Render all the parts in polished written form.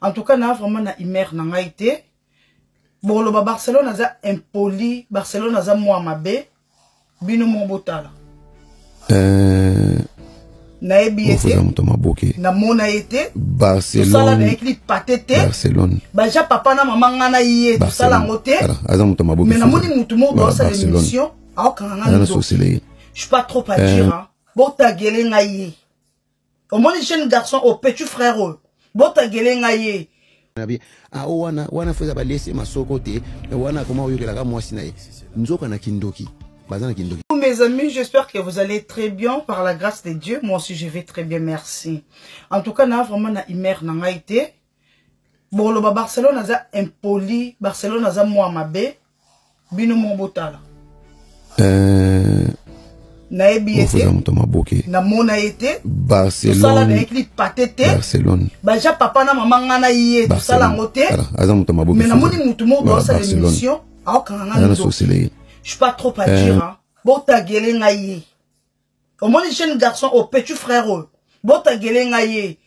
En tout cas, na vraiment na imer na été. Bon, le Barcelone a impoli, Barcelone a moi mabe, bino mon botala. Na ebiete, na mona été, Barcelone, tout ça là avec les patete, Barcelone, baja papa na maman ngana yé, tout ça là ngote, mais na moni mutumo dans sa émission, je suis pas trop à dire, hein, bon ta gueule ngaye, au moins les jeunes garçons, au petit frère, bon ta gueule ngaye. wana feza ba laisser masoko te wana comment oyokela ka mwasi na ye nzoka na kindoki bazana kindoki. Mes amis, j'espère que vous allez très bien par la grâce de Dieu. Moi aussi, je vais très bien, merci. En tout cas, na vraiment na imer na été. Bon, le Barcelone a impoli, Barcelone a moi mabe, bino mon botala. Na ebiete, na mona été, Barcelone, tout ça là avec les patete, Barcelone, baja papa na maman ngana yé, tout ça là ngote, mais na moni mutumo dans sa émission, je suis pas trop à dire, hein. Bon ta gueule ngaye. Au moins les jeunes garçons, au petit frère, bon ta gueule ngaye.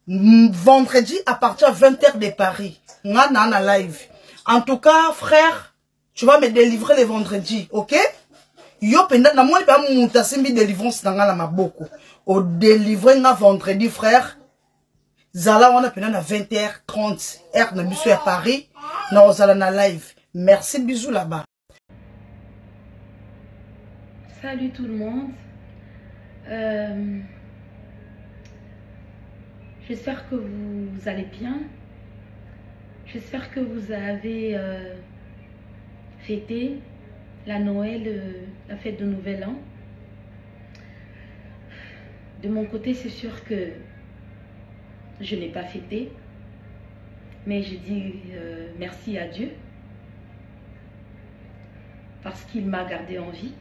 Vendredi à partir de 20h de Paris, nga na live. En tout cas, frère, tu vas me délivrer le vendredi, ok? Yo penda na moi pas monta simbi délivrance dans la maboko. Au délivrer na vendredi, frère. Zala on a pena na 20h30 heure na biso à Paris, na ozala na live. Merci, bisous là-bas. Salut tout le monde. J'espère que vous allez bien. J'espère que vous avez fêté la Noël, la fête de Nouvel An. De mon côté, c'est sûr que je n'ai pas fêté. Mais je dis merci à Dieu. Parce qu'il m'a gardé en vie.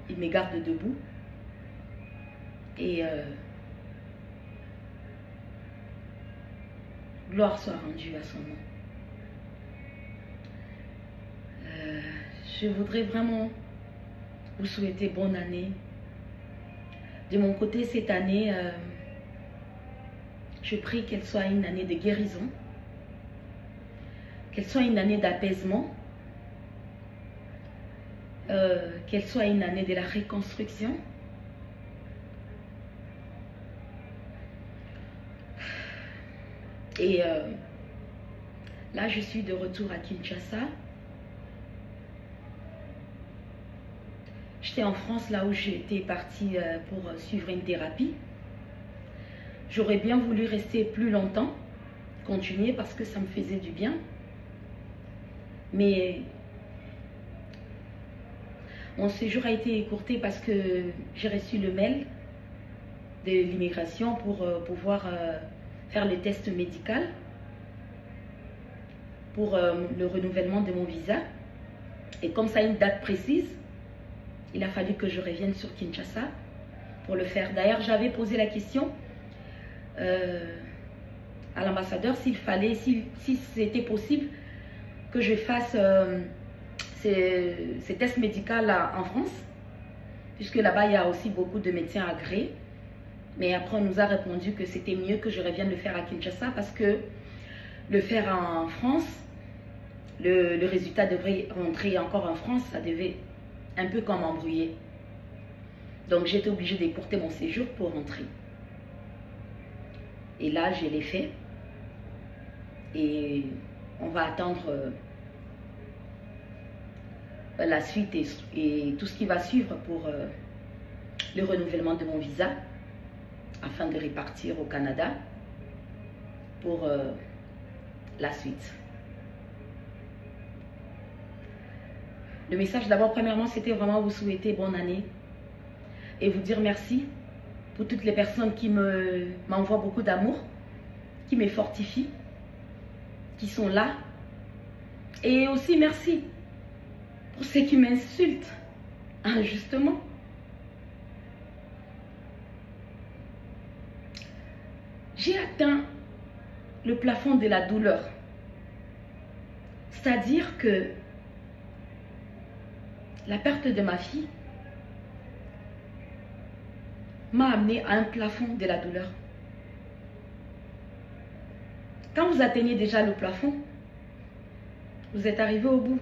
Il me garde debout. Et gloire soit rendue à son nom. Je voudrais vraiment vous souhaiter bonne année. De mon côté, cette année, je prie qu'elle soit une année de guérison, qu'elle soit une année d'apaisement, qu'elle soit une année de la reconstruction. Et là, je suis de retour à Kinshasa. J'étais en France, là où j'étais partie pour suivre une thérapie. J'aurais bien voulu rester plus longtemps, continuer parce que ça me faisait du bien. Mais mon séjour a été écourté parce que j'ai reçu le mail de l'immigration pour pouvoir faire le test médical pour le renouvellement de mon visa. Et comme ça a une date précise, il a fallu que je revienne sur Kinshasa pour le faire. D'ailleurs, j'avais posé la question à l'ambassadeur s'il fallait, si c'était possible que je fasse ces tests médicaux là en France, puisque là-bas il y a aussi beaucoup de médecins agréés. Mais après on nous a répondu que c'était mieux que je revienne le faire à Kinshasa parce que le faire en France, le résultat devrait rentrer encore en France, ça devait un peu comme embrouiller. Donc j'étais obligée d'écourter mon séjour pour rentrer. Et là je l'ai fait. Et on va attendre la suite et tout ce qui va suivre pour le renouvellement de mon visa afin de repartir au Canada pour la suite. Le message d'abord, premièrement, c'était vraiment vous souhaiter bonne année et vous dire merci pour toutes les personnes qui m'envoient beaucoup d'amour, qui me fortifient, qui sont là. Et aussi merci pour ceux qui m'insultent injustement. J'ai atteint le plafond de la douleur. C'est-à-dire que la perte de ma fille m'a amené à un plafond de la douleur. Quand vous atteignez déjà le plafond, vous êtes arrivé au bout.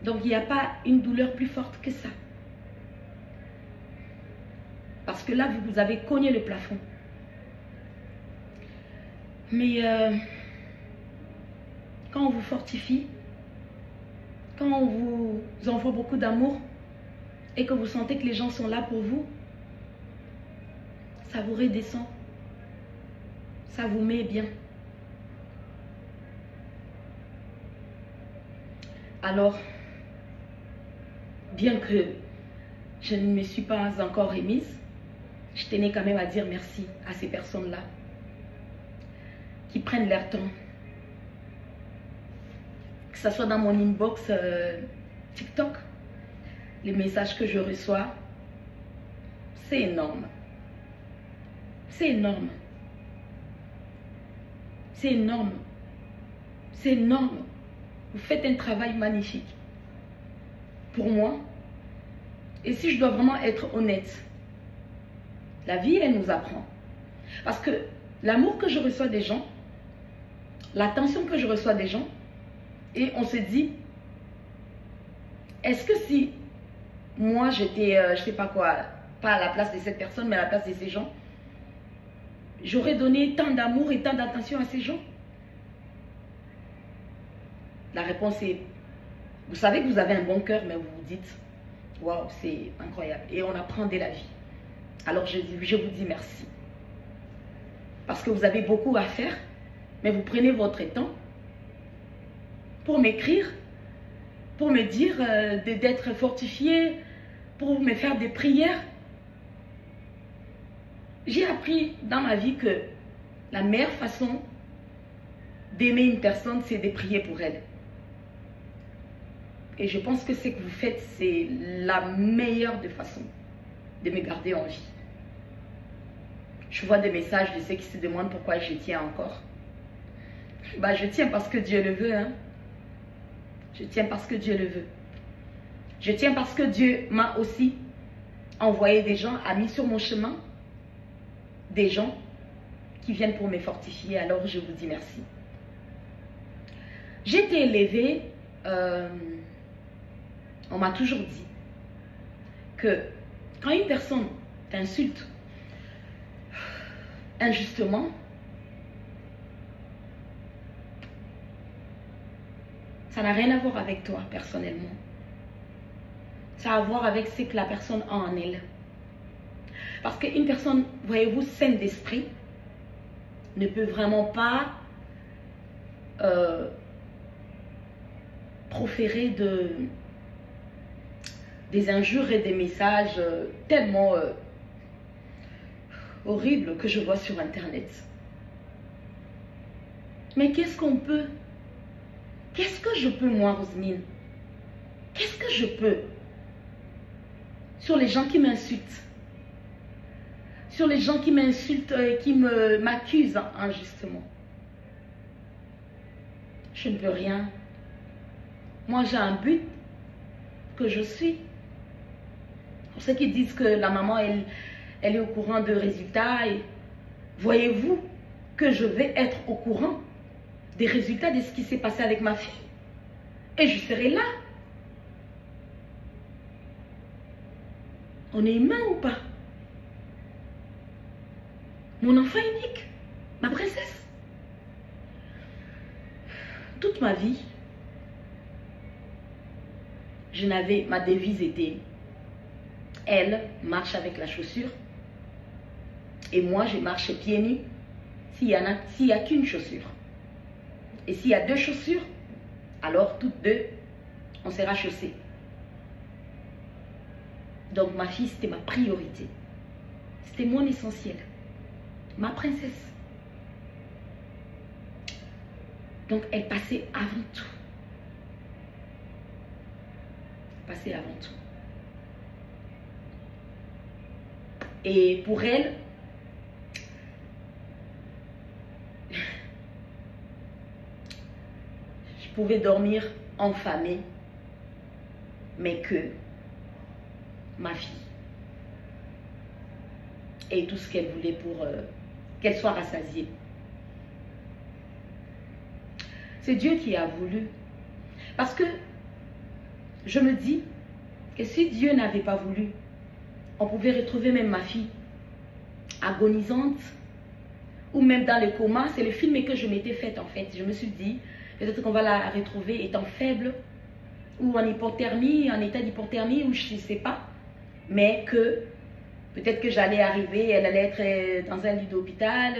Donc, il n'y a pas une douleur plus forte que ça. Parce que là, vous avez cogné le plafond. Mais quand on vous fortifie, quand on vous envoie beaucoup d'amour et que vous sentez que les gens sont là pour vous, ça vous redescend. Ça vous met bien. Alors, bien que je ne me suis pas encore remise, je tenais quand même à dire merci à ces personnes-là qui prennent leur temps. Que ce soit dans mon inbox TikTok, les messages que je reçois, c'est énorme. C'est énorme. C'est énorme. C'est énorme. Vous faites un travail magnifique. Pour moi. Et si je dois vraiment être honnête, la vie, elle nous apprend. Parce que l'amour que je reçois des gens, l'attention que je reçois des gens, et on se dit, est-ce que si moi j'étais, je sais pas quoi, pas à la place de cette personne, mais à la place de ces gens, j'aurais donné tant d'amour et tant d'attention à ces gens? La réponse est, vous savez que vous avez un bon cœur, mais vous vous dites, waouh, c'est incroyable. Et on apprend dès la vie. Alors je vous dis merci. Parce que vous avez beaucoup à faire, mais vous prenez votre temps pour m'écrire, pour me dire d'être fortifié, pour me faire des prières. J'ai appris dans ma vie que la meilleure façon d'aimer une personne, c'est de prier pour elle. Et je pense que ce que vous faites, c'est la meilleure des façons de me garder en vie. Je vois des messages de ceux qui se demandent pourquoi je tiens encore. Bah, je tiens parce que Dieu le veut. Hein? Je tiens parce que Dieu le veut. Je tiens parce que Dieu m'a aussi envoyé des gens, a mis sur mon chemin des gens qui viennent pour me fortifier. Alors je vous dis merci. J'ai été élevée, on m'a toujours dit que quand une personne t'insulte injustement, ça n'a rien à voir avec toi personnellement. Ça a à voir avec ce que la personne a en elle. Parce qu'une personne, voyez-vous, saine d'esprit, ne peut vraiment pas proférer des injures et des messages tellement horribles que je vois sur Internet. Mais qu'est-ce qu'on peut? Qu'est-ce que je peux, moi, Rosemine? Qu'est-ce que je peux sur les gens qui m'insultent? Sur les gens qui m'insultent et qui m'accusent injustement? Je ne peux rien. Moi, j'ai un but que je suis. Pour ceux qui disent que la maman, elle est au courant de résultats, et voyez-vous que je vais être au courant des résultats de ce qui s'est passé avec ma fille. Et je serai là. On est humain ou pas? Mon enfant unique, ma princesse. Toute ma vie, ma devise était, elle marche avec la chaussure et moi je marche pieds nus s'il y a qu'une chaussure. Et s'il y a deux chaussures, alors toutes deux, on sera chaussés. Donc ma fille, c'était ma priorité. C'était mon essentiel. Ma princesse. Donc elle passait avant tout. Passait avant tout. Et pour elle, je pouvais dormir enfamée, mais que ma fille. Et tout ce qu'elle voulait pour qu'elle soit rassasiée. C'est Dieu qui a voulu. Parce que je me dis que si Dieu n'avait pas voulu, on pouvait retrouver même ma fille agonisante ou même dans le coma. C'est le film que je m'étais fait en fait. Je me suis dit, peut-être qu'on va la retrouver étant faible ou en hypothermie, en état d'hypothermie ou je ne sais pas. Mais que peut-être que j'allais arriver, elle allait être dans un lit d'hôpital,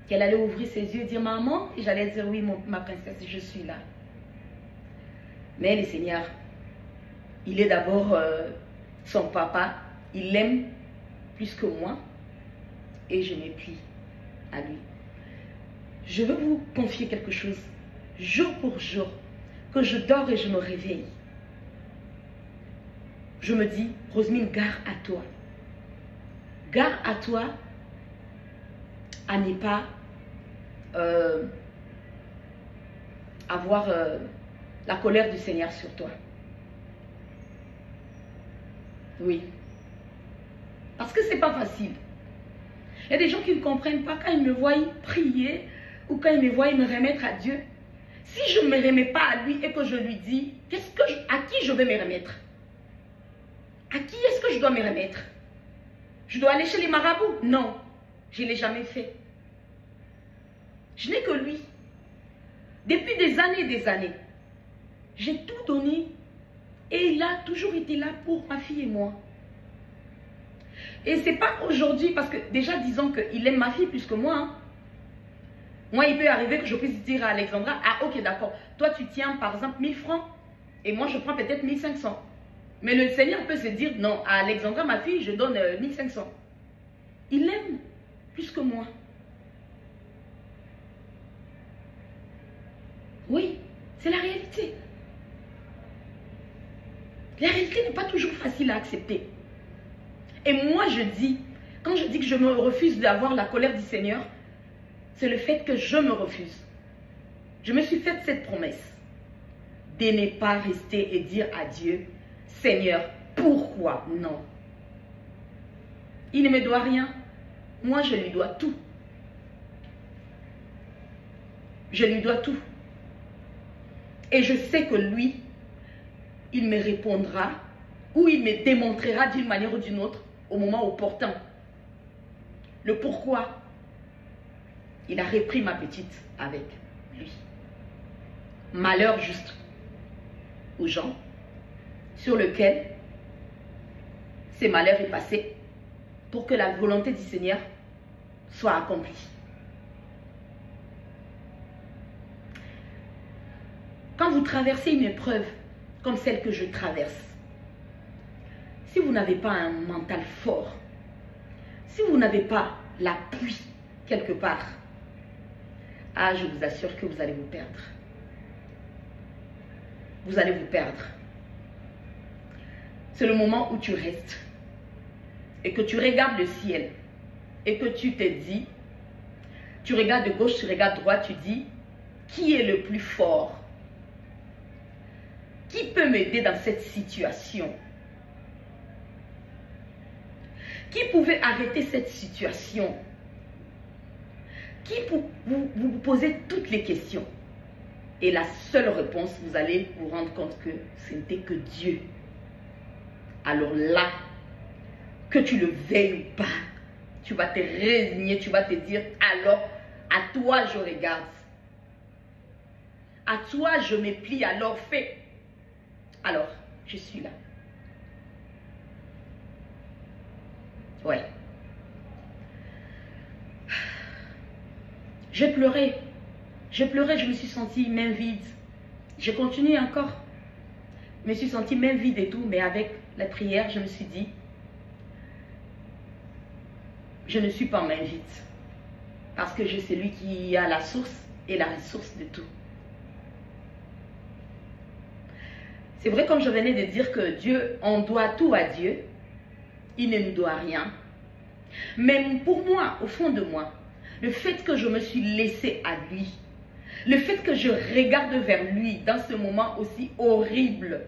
qu'elle allait ouvrir ses yeux et dire maman, et j'allais dire oui ma princesse, je suis là. Mais le Seigneur, il est d'abord son papa, il l'aime plus que moi et je me plie à lui. Je veux vous confier quelque chose, jour pour jour, que je dors et je me réveille. Je me dis, Rosemine, gare à toi. Gare à toi à ne pas avoir la colère du Seigneur sur toi. Oui. Parce que c'est pas facile. Il y a des gens qui ne comprennent pas quand ils me voient prier ou quand ils me voient me remettre à Dieu. Si je ne me remets pas à lui et que je lui dis, à qui je vais me remettre? À qui est-ce que je dois me remettre? Je dois aller chez les marabouts? Non, je ne l'ai jamais fait. Je n'ai que lui. Depuis des années, j'ai tout donné et il a toujours été là pour ma fille et moi. Et ce n'est pas aujourd'hui, parce que déjà disons qu'il aime ma fille plus que moi. Hein. Moi, il peut arriver que je puisse dire à Alexandra, ah ok d'accord, toi tu tiens par exemple 1000 francs et moi je prends peut-être 1500. Mais le Seigneur peut se dire, non, à Alexandra, ma fille, je donne 1500. Il l'aime plus que moi. Oui, c'est la réalité. La réalité n'est pas toujours facile à accepter. Et moi, je dis, quand je dis que je me refuse d'avoir la colère du Seigneur, c'est le fait que je me refuse. Je me suis faite cette promesse de ne pas rester et dire à Dieu, Seigneur, pourquoi? Non. Il ne me doit rien. Moi, je lui dois tout. Je lui dois tout. Et je sais que lui, il me répondra ou il me démontrera d'une manière ou d'une autre au moment opportun. Le pourquoi. Il a repris ma petite avec lui. Malheur juste aux gens sur lequel ces malheurs est passé pour que la volonté du Seigneur soit accomplie. Quand vous traversez une épreuve comme celle que je traverse, si vous n'avez pas un mental fort, si vous n'avez pas l'appui quelque part, ah, je vous assure que vous allez vous perdre. Vous allez vous perdre. C'est le moment où tu restes et que tu regardes le ciel et que tu te dis, tu regardes de gauche, tu regardes de droite, tu dis, qui est le plus fort? Qui peut m'aider dans cette situation? Qui pouvait arrêter cette situation? Qui vous posez toutes les questions? Et la seule réponse, vous allez vous rendre compte que ce n'était que Dieu. Alors là, que tu le veuilles ou pas, tu vas te résigner, tu vas te dire, alors, à toi je regarde. À toi je me plie, alors fais. Alors, je suis là. Ouais. J'ai pleuré. J'ai pleuré, je me suis sentie main vide. J'ai continué encore. Je me suis sentie main vide et tout, mais avec la prière, je me suis dit, je ne suis pas main vide. Parce que je suis celui qui a la source et la ressource de tout. C'est vrai, comme je venais de dire que Dieu, on doit tout à Dieu. Il ne nous doit rien. Mais pour moi, au fond de moi, le fait que je me suis laissée à lui, le fait que je regarde vers lui dans ce moment aussi horrible,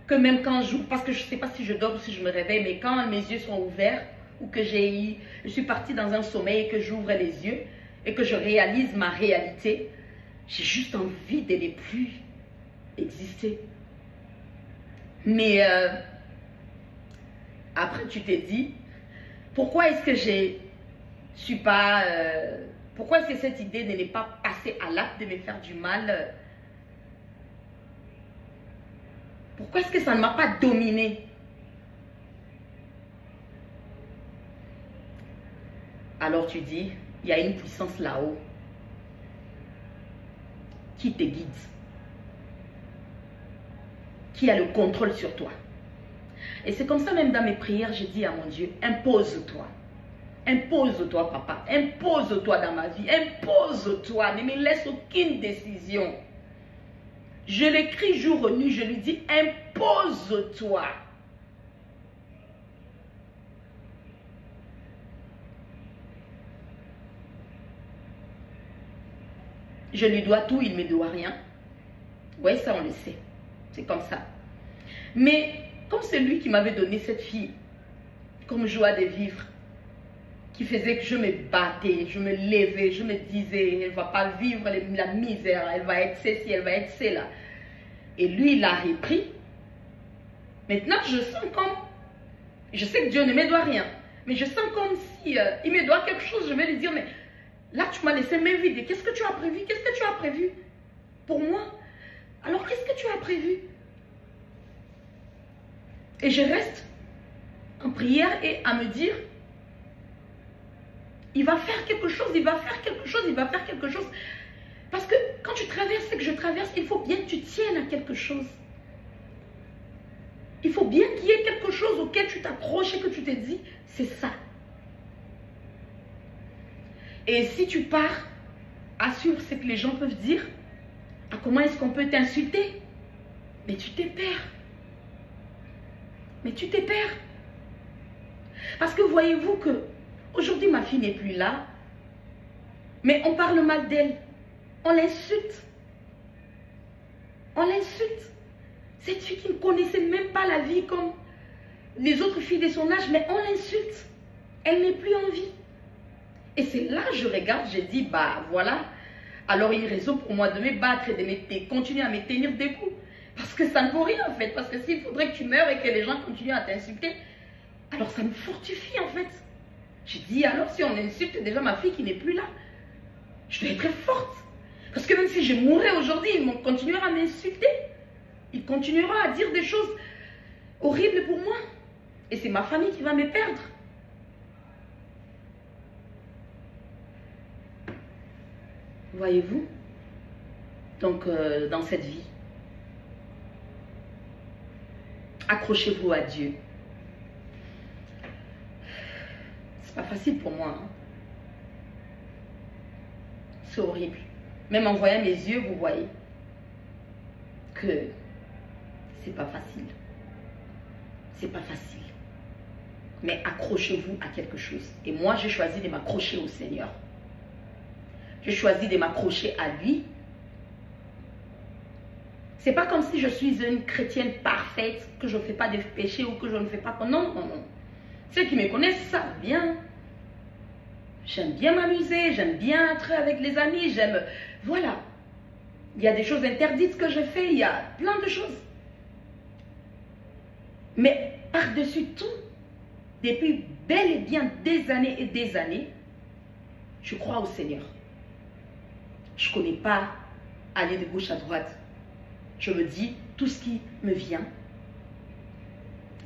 que même quand j'ouvre, parce que je ne sais pas si je dors ou si je me réveille, mais quand mes yeux sont ouverts, ou que je suis partie dans un sommeil et que j'ouvre les yeux et que je réalise ma réalité, j'ai juste envie de ne plus exister. Mais après tu t'es dit, pourquoi est-ce que je suis pas... pourquoi est-ce que cette idée de ne pas passer à l'acte de me faire du mal, pourquoi est-ce que ça ne m'a pas dominé? Alors tu dis, il y a une puissance là-haut qui te guide, qui a le contrôle sur toi. Et c'est comme ça même dans mes prières, je dis à mon Dieu, impose-toi. Impose-toi, papa. Impose-toi dans ma vie. Impose-toi. Ne me laisse aucune décision. Je l'écris jour et nuit, je lui dis, impose-toi. Je lui dois tout, il ne me doit rien. Oui, ça on le sait. C'est comme ça. Mais comme c'est lui qui m'avait donné cette fille comme joie de vivre, qui faisait que je me battais, je me levais, je me disais, elle ne va pas vivre la misère, elle va être ceci, elle va être cela. Et lui, il a repris. Maintenant, je sens comme, je sais que Dieu ne me doit rien, mais je sens comme si il me doit quelque chose, je vais lui dire, mais là, tu m'as laissé me vider. Qu'est-ce que tu as prévu? Qu'est-ce que tu as prévu pour moi? Alors, qu'est-ce que tu as prévu? Et je reste en prière et à me dire, il va faire quelque chose, il va faire quelque chose, il va faire quelque chose. Parce que quand tu traverses ce que je traverse, il faut bien que tu tiennes à quelque chose. Il faut bien qu'il y ait quelque chose auquel tu t'accroches et que tu te dis, c'est ça. Et si tu pars, assure ce que les gens peuvent dire. Ah, comment est-ce qu'on peut t'insulter? Mais tu te perds. Mais tu te perds. Parce que voyez-vous que aujourd'hui ma fille n'est plus là, mais on parle mal d'elle. On l'insulte. On l'insulte. Cette fille qui ne connaissait même pas la vie comme les autres filles de son âge, mais on l'insulte. Elle n'est plus en vie. Et c'est là que je regarde, je dis, bah voilà, alors il y a une raison pour moi de me battre et de continuer à me tenir debout. Parce que ça ne vaut rien en fait. Parce que s'il faudrait que tu meurs et que les gens continuent à t'insulter, alors ça me fortifie en fait. Je dis, alors si on insulte déjà ma fille qui n'est plus là, je dois être forte. Parce que même si je mourrais aujourd'hui, ils continueront à m'insulter. Ils continueront à dire des choses horribles pour moi. Et c'est ma famille qui va me perdre. Voyez-vous? Donc, dans cette vie, accrochez-vous à Dieu. C'est pas facile pour moi. Hein? C'est horrible. Même en voyant mes yeux, vous voyez que c'est pas facile. C'est pas facile. Mais accrochez-vous à quelque chose. Et moi, j'ai choisi de m'accrocher au Seigneur. J'ai choisi de m'accrocher à lui. C'est pas comme si je suis une chrétienne parfaite, que je ne fais pas de péché ou que je ne fais pas... Non, non, non. Ceux qui me connaissent savent bien. J'aime bien m'amuser, j'aime bien être avec les amis, j'aime... Voilà. Il y a des choses interdites que je fais, il y a plein de choses. Mais par-dessus tout, depuis bel et bien des années, je crois au Seigneur. Je ne connais pas aller de gauche à droite. Je me dis tout ce qui me vient.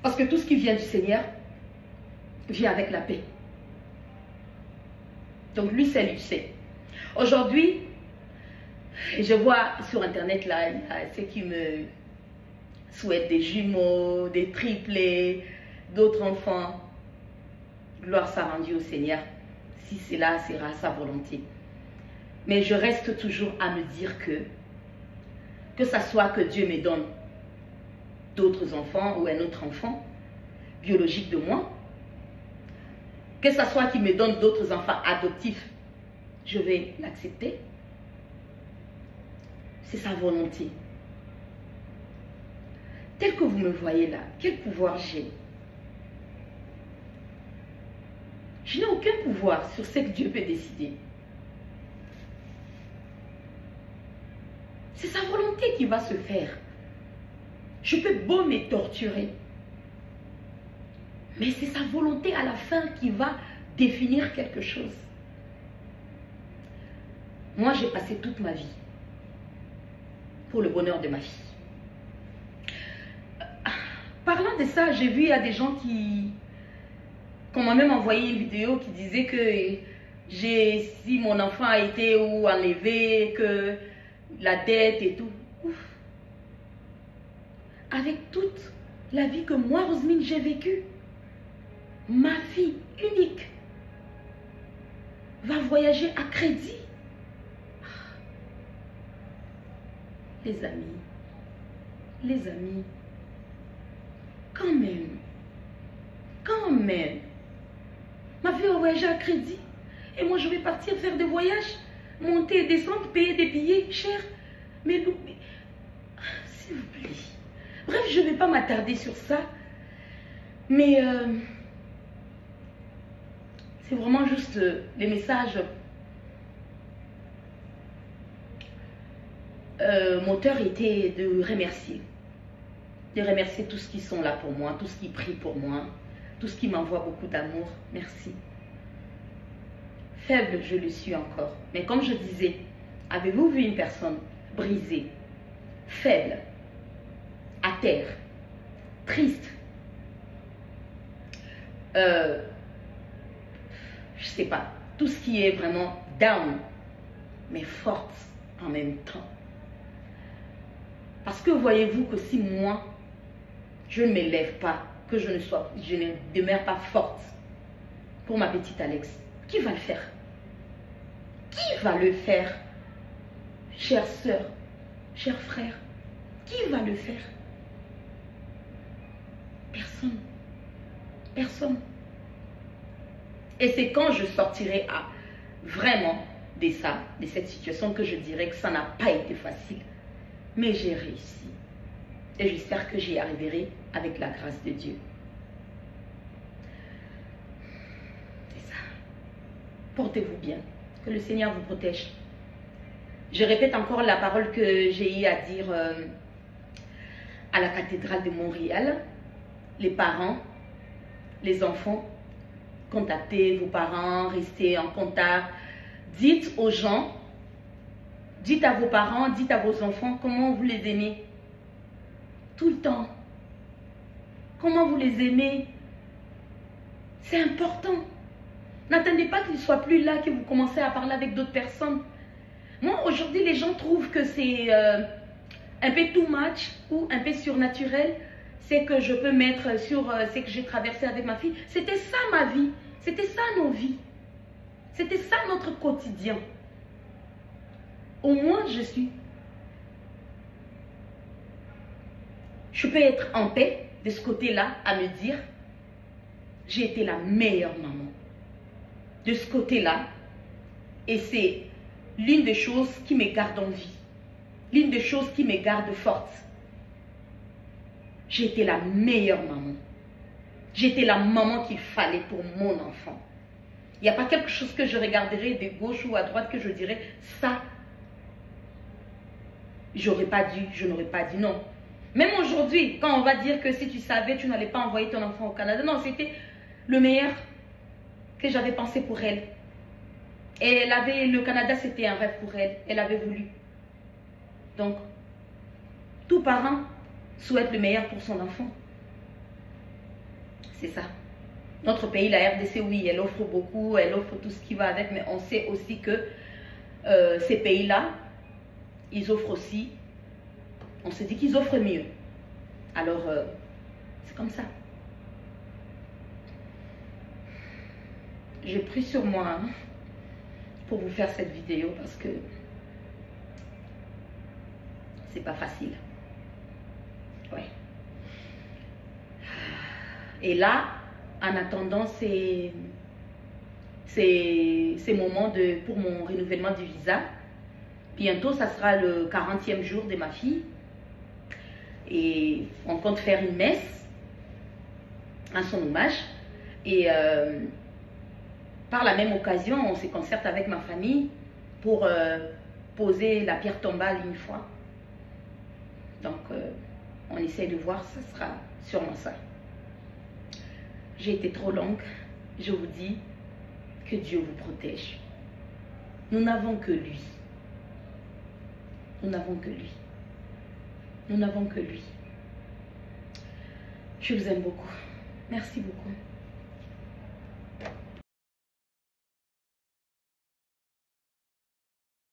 Parce que tout ce qui vient du Seigneur vient avec la paix. Donc lui, c'est lui, c'est. Aujourd'hui, je vois sur Internet, là, il y a ceux qui me souhaitent des jumeaux, des triplés, d'autres enfants. Gloire soit rendue au Seigneur. Si cela sera sa volonté. Mais je reste toujours à me dire que ça soit que Dieu me donne d'autres enfants ou un autre enfant biologique de moi, que ça soit qu'il me donne d'autres enfants adoptifs, je vais l'accepter. C'est sa volonté. Tel que vous me voyez là, quel pouvoir j'ai? Je n'ai aucun pouvoir sur ce que Dieu peut décider. C'est sa volonté qui va se faire. Je peux beau me torturer. Mais c'est sa volonté à la fin qui va définir quelque chose. Moi, j'ai passé toute ma vie pour le bonheur de ma fille. Parlant de ça, j'ai vu, il y a des gens qui m'ont même envoyé une vidéo qui disait que si mon enfant a été ou enlevé, que la dette et tout. Ouf. Avec toute la vie que moi, Roseline, j'ai vécue, ma fille unique va voyager à crédit. Les amis, quand même, ma fille va voyager à crédit et moi je vais partir faire des voyages, monter et descendre, payer des billets chers, mais s'il vous plaît, bref, je ne vais pas m'attarder sur ça, mais c'est vraiment juste les messages. Mon cœur était de remercier tous ceux qui sont là pour moi, tous ceux qui prient pour moi, tous ceux qui m'envoient beaucoup d'amour. Merci. Faible, je le suis encore. Mais comme je disais, avez-vous vu une personne brisée, faible, à terre, triste, je sais pas, tout ce qui est vraiment down, mais forte en même temps. Parce que voyez-vous que si moi, je ne m'élève pas, que je ne demeure pas forte pour ma petite Alex, qui va le faire? Qui va le faire? Chère sœur, cher frère, qui va le faire? Personne. Personne. Et c'est quand je sortirai vraiment de cette situation, que je dirais que ça n'a pas été facile. Mais j'ai réussi. Et j'espère que j'y arriverai avec la grâce de Dieu. C'est ça. Portez-vous bien. Que le Seigneur vous protège. Je répète encore la parole que j'ai eu à dire à la cathédrale de Montréal. Les parents, les enfants, contactez vos parents, restez en contact. Dites aux gens, dites à vos parents, dites à vos enfants comment vous les aimez. Tout le temps. Comment vous les aimez. C'est important. N'attendez pas qu'ils ne soient plus là, que vous commencez à parler avec d'autres personnes. Moi, aujourd'hui, les gens trouvent que c'est un peu too much ou un peu surnaturel. C'est que je peux mettre sur ce que j'ai traversé avec ma fille. C'était ça ma vie. C'était ça nos vies. C'était ça notre quotidien. Au moins, je peux être en paix de ce côté-là à me dire, j'ai été la meilleure maman. De ce côté-là, et c'est l'une des choses qui me garde en vie. L'une des choses qui me garde forte. J'ai été la meilleure maman. J'ai été la maman qu'il fallait pour mon enfant. Il n'y a pas quelque chose que je regarderai de gauche ou à droite que je dirais, ça, j'aurais pas dû, je n'aurais pas dit non. Même aujourd'hui, quand on va dire que si tu savais, tu n'allais pas envoyer ton enfant au Canada. Non, c'était le meilleur que j'avais pensé pour elle. Et le Canada, c'était un rêve pour elle. Elle avait voulu. Donc, tout parent souhaite le meilleur pour son enfant. C'est ça. Notre pays, la RDC, oui, elle offre beaucoup, elle offre tout ce qui va avec, mais on sait aussi que ces pays-là, ils offrent aussi, on se dit qu'ils offrent mieux. Alors, c'est comme ça. J'ai pris sur moi pour vous faire cette vidéo parce que c'est pas facile. Ouais. Et là, en attendant ces moments pour mon renouvellement du visa, bientôt ça sera le 40e jour de ma fille et on compte faire une messe à son hommage et par la même occasion, on se concerte avec ma famille pour poser la pierre tombale une fois. Donc, on essaie de voir, ce sera sûrement ça. J'ai été trop longue. Je vous dis que Dieu vous protège. Nous n'avons que lui. Nous n'avons que lui. Nous n'avons que lui. Je vous aime beaucoup. Merci beaucoup.